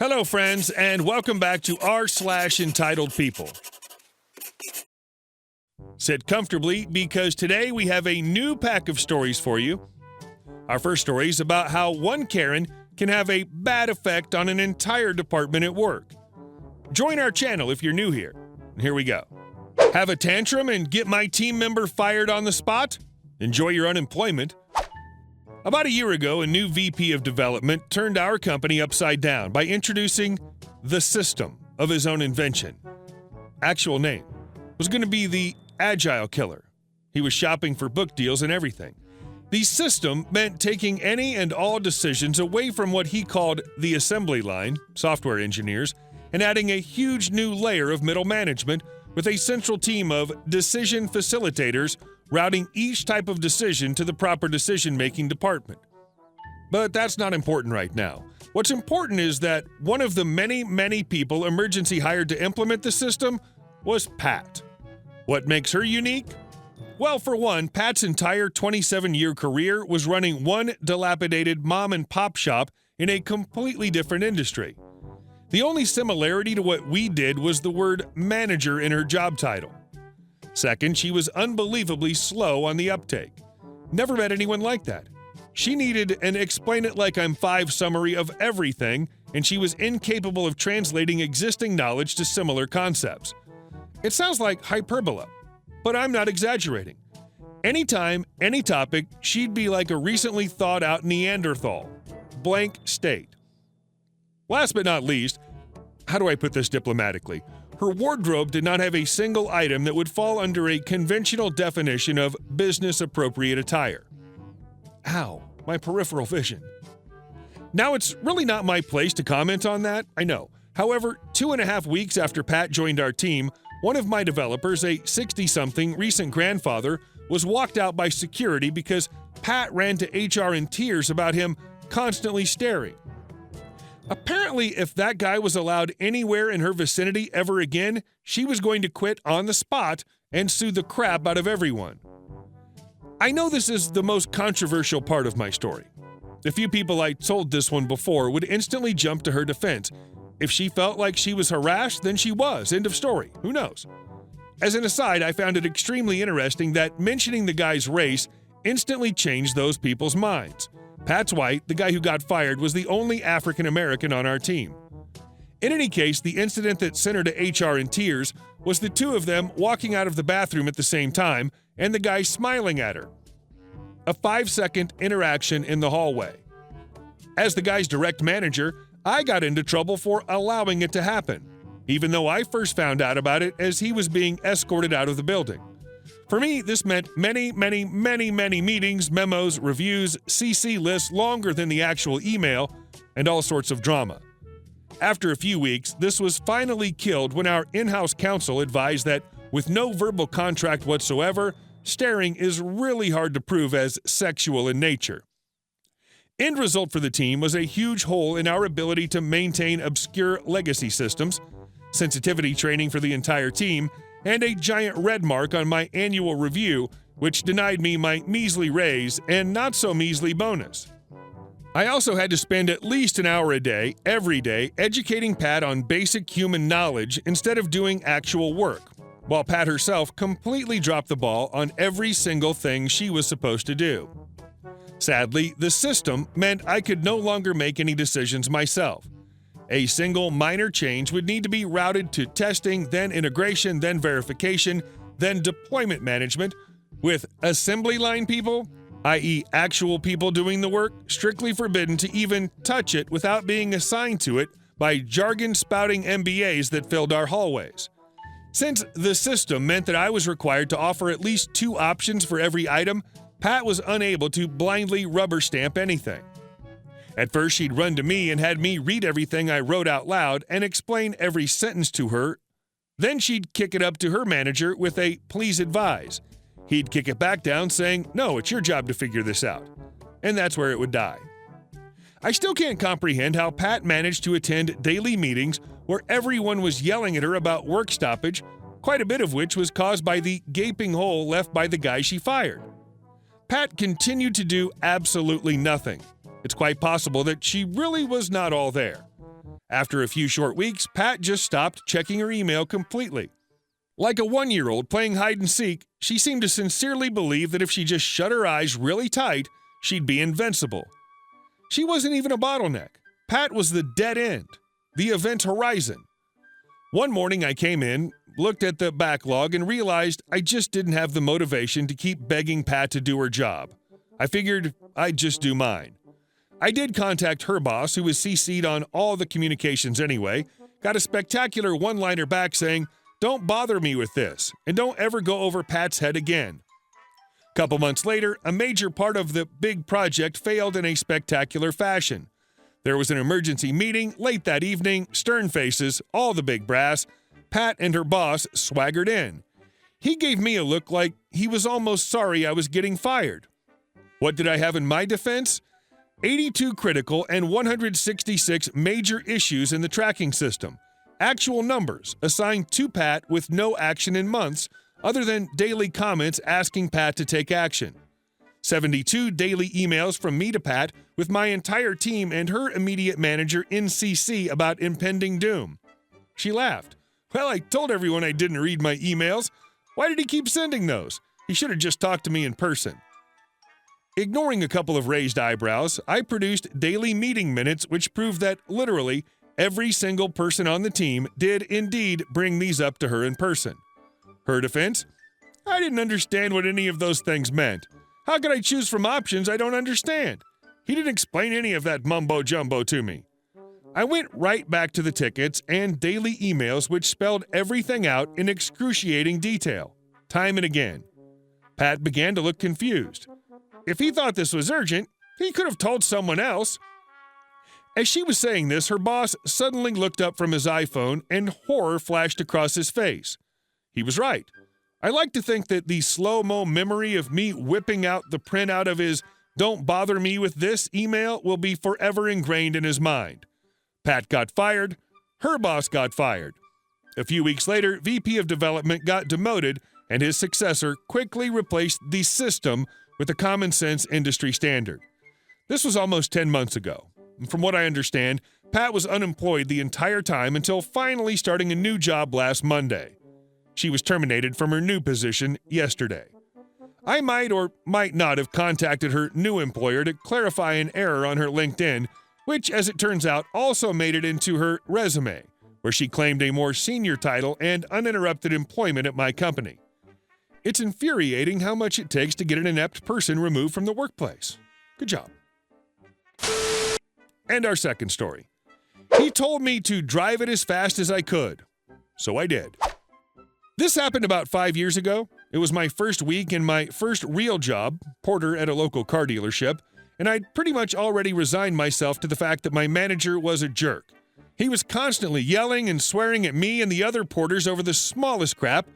Hello, friends, and welcome back to r/Entitled People. Sit comfortably because today we have a new pack of stories for you. Our first story is about how one Karen can have a bad effect on an entire department at work. Join our channel if you're new here. Here we go. Have a tantrum and get my team member fired on the spot? Enjoy your unemployment. About a year ago, a new VP of development turned our company upside down by introducing the system of his own invention. Actual name was going to be the Agile Killer. He was shopping for book deals and everything. The system meant taking any and all decisions away from what he called the assembly line, software engineers, and adding a huge new layer of middle management with a central team of decision facilitators routing each type of decision to the proper decision-making department. But that's not important right now. What's important is that one of the many people emergency hired to implement the system was Pat. What makes her unique? Well, for one, Pat's entire 27-year career was running one dilapidated mom-and-pop shop in a completely different industry. The only similarity to what we did was the word manager in her job title. Second, she was unbelievably slow on the uptake. Never met anyone like that. She needed an explain-it-like-I'm-5 summary of everything, and she was incapable of translating existing knowledge to similar concepts. It sounds like hyperbole, but I'm not exaggerating. Anytime, any topic, she'd be like a recently thawed-out Neanderthal. Blank state. Last but not least, how do I put this diplomatically? Her wardrobe did not have a single item that would fall under a conventional definition of business-appropriate attire. Ow, my peripheral vision. Now, it's really not my place to comment on that, I know. However, 2.5 weeks after Pat joined our team, one of my developers, a 60-something recent grandfather, was walked out by security because Pat ran to HR in tears about him constantly staring. Apparently, if that guy was allowed anywhere in her vicinity ever again, she was going to quit on the spot and sue the crap out of everyone. I know this is the most controversial part of my story. The few people I told this one before would instantly jump to her defense. If she felt like she was harassed, then she was. End of story. Who knows? As an aside, I found it extremely interesting that mentioning the guy's race instantly changed those people's minds. Pat's white, the guy who got fired, was the only African American on our team. In any case, the incident that sent her to HR in tears was the two of them walking out of the bathroom at the same time and the guy smiling at her. A 5-second interaction in the hallway. As the guy's direct manager, I got into trouble for allowing it to happen, even though I first found out about it as he was being escorted out of the building. For me, this meant many meetings, memos, reviews, CC lists longer than the actual email, and all sorts of drama. After a few weeks, this was finally killed when our in-house counsel advised that with no verbal contract whatsoever, staring is really hard to prove as sexual in nature. End result for the team was a huge hole in our ability to maintain obscure legacy systems, sensitivity training for the entire team, and a giant red mark on my annual review, which denied me my measly raise and not-so-measly bonus. I also had to spend at least an hour a day, every day, educating Pat on basic human knowledge instead of doing actual work, while Pat herself completely dropped the ball on every single thing she was supposed to do. Sadly, the system meant I could no longer make any decisions myself. A single minor change would need to be routed to testing, then integration, then verification, then deployment management, with assembly line people, i.e. actual people doing the work, strictly forbidden to even touch it without being assigned to it by jargon-spouting MBAs that filled our hallways. Since the system meant that I was required to offer at least 2 options for every item, Pat was unable to blindly rubber stamp anything. At first, she'd run to me and had me read everything I wrote out loud and explain every sentence to her. Then she'd kick it up to her manager with a "please advise." He'd kick it back down saying, "No, it's your job to figure this out." And that's where it would die. I still can't comprehend how Pat managed to attend daily meetings where everyone was yelling at her about work stoppage, quite a bit of which was caused by the gaping hole left by the guy she fired. Pat continued to do absolutely nothing. It's quite possible that she really was not all there. After a few short weeks, Pat just stopped checking her email completely. Like a 1-year-old playing hide and seek, she seemed to sincerely believe that if she just shut her eyes really tight, she'd be invincible. She wasn't even a bottleneck. Pat was the dead end, the event horizon. One morning I came in, looked at the backlog, and realized I just didn't have the motivation to keep begging Pat to do her job. I figured I'd just do mine. I did contact her boss, who was CC'd on all the communications anyway, got a spectacular one-liner back saying, "Don't bother me with this, and don't ever go over Pat's head again." Couple months later, a major part of the big project failed in a spectacular fashion. There was an emergency meeting late that evening, stern faces, all the big brass. Pat and her boss swaggered in. He gave me a look like he was almost sorry I was getting fired. What did I have in my defense? 82 critical and 166 major issues in the tracking system. Actual numbers assigned to Pat with no action in months, other than daily comments asking Pat to take action. 72 daily emails from me to Pat with my entire team and her immediate manager in CC about impending doom. She laughed. "Well, I told everyone I didn't read my emails. Why did he keep sending those? He should have just talked to me in person." Ignoring a couple of raised eyebrows, I produced daily meeting minutes which proved that literally every single person on the team did indeed bring these up to her in person. Her defense? "I didn't understand what any of those things meant. How could I choose from options I don't understand? He didn't explain any of that mumbo-jumbo to me." I went right back to the tickets and daily emails which spelled everything out in excruciating detail, time and again. Pat began to look confused. If he thought this was urgent, he could have told someone else. As she was saying this, her boss suddenly looked up from his iPhone and horror flashed across his face. He was right. I like to think that the slow-mo memory of me whipping out the printout of his "Don't bother me with this" email will be forever ingrained in his mind. Pat got fired. Her boss got fired. A few weeks later, VP of Development got demoted, and his successor quickly replaced the system with a common-sense industry standard. This was almost 10 months ago. From what I understand, Pat was unemployed the entire time until finally starting a new job last Monday. She was terminated from her new position yesterday. I might or might not have contacted her new employer to clarify an error on her LinkedIn, which, as it turns out, also made it into her resume, where she claimed a more senior title and uninterrupted employment at my company. It's infuriating how much it takes to get an inept person removed from the workplace. Good job. And our second story. He told me to drive it as fast as I could. So I did. This happened about 5 years ago. It was my first week in my first real job, porter at a local car dealership, and I'd pretty much already resigned myself to the fact that my manager was a jerk. He was constantly yelling and swearing at me and the other porters over the smallest crap.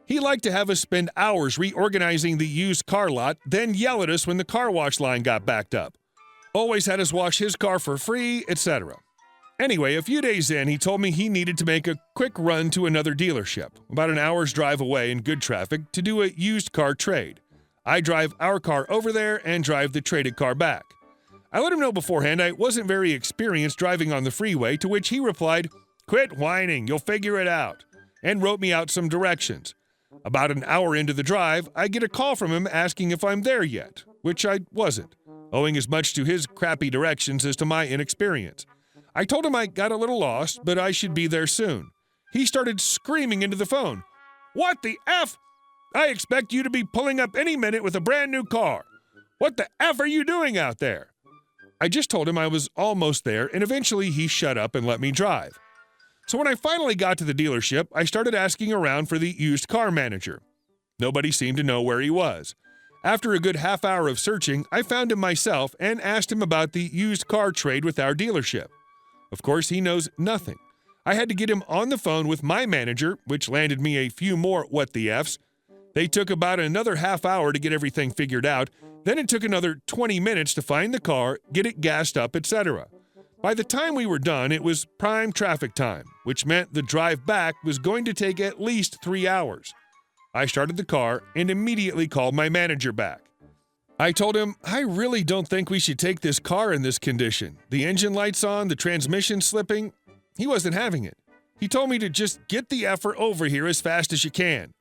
He liked to have us spend hours reorganizing the used car lot, then yell at us when the car wash line got backed up. Always had us wash his car for free, etc. Anyway, a few days in, he told me he needed to make a quick run to another dealership, about an hour's drive away in good traffic, to do a used car trade. I drive our car over there and drive the traded car back. I let him know beforehand I wasn't very experienced driving on the freeway, to which he replied, "Quit whining, you'll figure it out," and wrote me out some directions. About an hour into the drive, I get a call from him asking if I'm there yet, which I wasn't, owing as much to his crappy directions as to my inexperience. I told him I got a little lost, but I should be there soon. He started screaming into the phone, "What the F? I expect you to be pulling up any minute with a brand new car. What the F are you doing out there?" I just told him I was almost there, and eventually he shut up and let me drive. So when I finally got to the dealership, I started asking around for the used car manager. Nobody seemed to know where he was. After a good half hour of searching, I found him myself and asked him about the used car trade with our dealership. Of course, he knows nothing. I had to get him on the phone with my manager, which landed me a few more what the Fs. They took about another half hour to get everything figured out. Then it took another 20 minutes to find the car, get it gassed up, etc. By the time we were done, it was prime traffic time, which meant the drive back was going to take at least 3 hours. I started the car and immediately called my manager back. I told him, "I really don't think we should take this car in this condition. The engine light's on, the transmission slipping. he wasn't having it. He told me to just get the effort over here as fast as you can.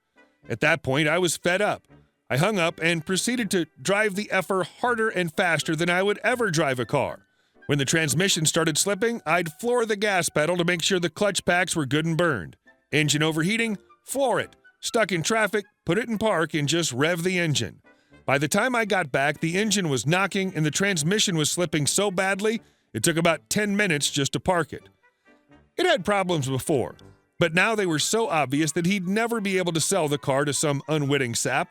At that point, I was fed up. I hung up and proceeded to drive the effort harder and faster than I would ever drive a car. When the transmission started slipping, I'd floor the gas pedal to make sure the clutch packs were good and burned. Engine overheating, floor it. Stuck in traffic, put it in park and just rev the engine. By the time I got back, the engine was knocking and the transmission was slipping so badly, it took about 10 minutes just to park it. It had problems before, but now they were so obvious that he'd never be able to sell the car to some unwitting sap.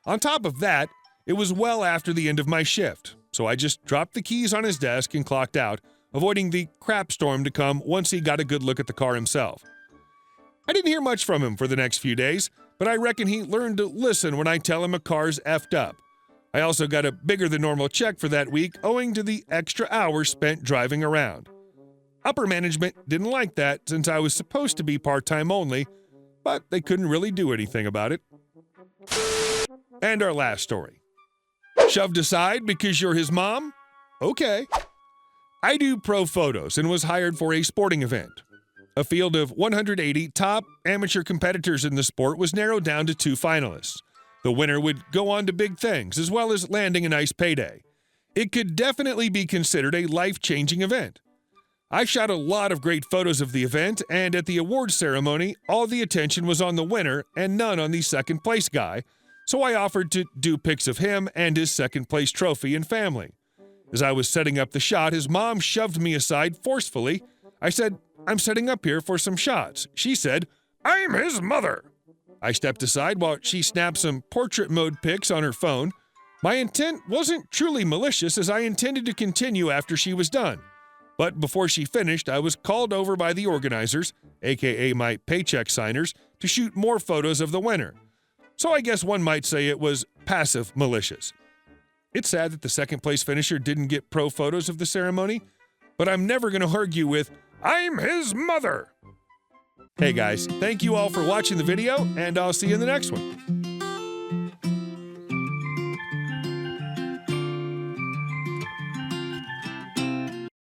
On top of that, it was well after the end of my shift, so I just dropped the keys on his desk and clocked out, avoiding the crap storm to come once he got a good look at the car himself. I didn't hear much from him for the next few days, but I reckon he learned to listen when I tell him a car's effed up. I also got a bigger than normal check for that week owing to the extra hours spent driving around. Upper management didn't like that since I was supposed to be part-time only, but they couldn't really do anything about it. And our last story. Shoved aside because you're his mom? Okay. I do pro photos and was hired for a sporting event. A field of 180 top amateur competitors in the sport was narrowed down to 2 finalists. The winner would go on to big things, as well as landing a nice payday. It could definitely be considered a life-changing event. I shot a lot of great photos of the event, and at the awards ceremony, all the attention was on the winner and none on the second-place guy, so I offered to do pics of him and his second-place trophy and family. As I was setting up the shot, his mom shoved me aside forcefully. I said, "I'm setting up here for some shots." She said, "I'm his mother." I stepped aside while she snapped some portrait mode pics on her phone. My intent wasn't truly malicious, as I intended to continue after she was done. But before she finished, I was called over by the organizers, aka my paycheck signers, to shoot more photos of the winner. So I guess one might say it was passive malicious. It's sad that the second-place finisher didn't get pro photos of the ceremony, but I'm never going to argue with, "I'm his mother." Hey guys, thank you all for watching the video, and I'll see you in the next one.